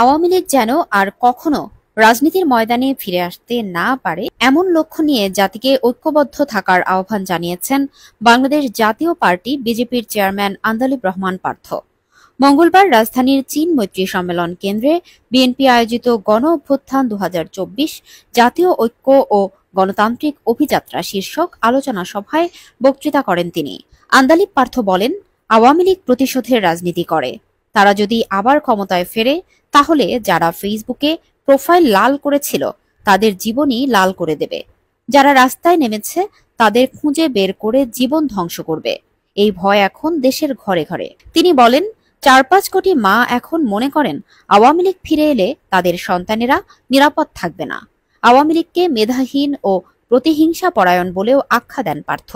আওয়ামী লীগ যেন আর কখনো রাজনীতির ময়দানে ফিরে আসতে না পারে এমন লক্ষ্য নিয়ে জাতিকে ঐক্যবদ্ধ থাকার আহ্বান জানিয়েছেন বাংলাদেশ জাতীয় পার্টি বিজেপির চেয়ারম্যান আন্দালিব রহমান পার্থ। মঙ্গলবার রাজধানীর চীন মৈত্রী সম্মেলন কেন্দ্রে বিএনপি আয়োজিত গণ অভ্যুত্থান ২০২৪ জাতীয় ঐক্য ও গণতান্ত্রিক অভিযাত্রা শীর্ষক আলোচনা সভায় বক্তৃতা করেন তিনি। আন্দালিব পার্থ বলেন, আওয়ামী লীগ প্রতিশোধের রাজনীতি করে। তারা যদি আবার ক্ষমতায় ফেরে তাহলে যারা ফেসবুকে প্রোফাইল লাল করেছিল তাদের জীবনই লাল করে দেবে। যারা রাস্তায় নেমেছে তাদের খুঁজে বের করে জীবন ধ্বংস করবে। এই ভয় এখন দেশের ঘরে ঘরে। তিনি বলেন, ৪-৫ কোটি মা এখন মনে করেন আওয়ামী লীগ ফিরে এলে তাদের সন্তানেরা নিরাপদ থাকবে না। আওয়ামী লীগকে মেধাহীন ও প্রতিহিংসা পরায়ণ বলেও আখ্যা দেন পার্থ।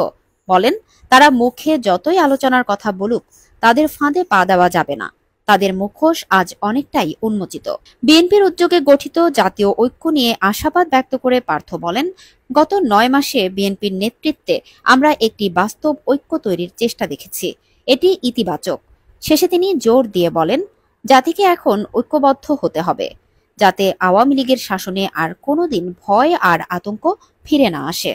বলেন, তারা মুখে যতই আলোচনার কথা বলুক তাদের ফাঁদে পা দেওয়া যাবে না। তাদের মুখোশ আজ অনেকটাই উন্মোচিত। বিএনপির উদ্যোগে গঠিত জাতীয় ঐক্য নিয়ে আশাবাদ ব্যক্ত করে পার্থ বলেন, গত ৯ মাসে বিএনপির নেতৃত্বে আমরা একটি বাস্তব ঐক্য তৈরির চেষ্টা দেখেছি। এটি ইতিবাচক। শেষে তিনি জোর দিয়ে বলেন, জাতিকে এখন ঐক্যবদ্ধ হতে হবে, যাতে আওয়ামী লীগের শাসনে আর কোনোদিন ভয় আর আতঙ্ক ফিরে না আসে।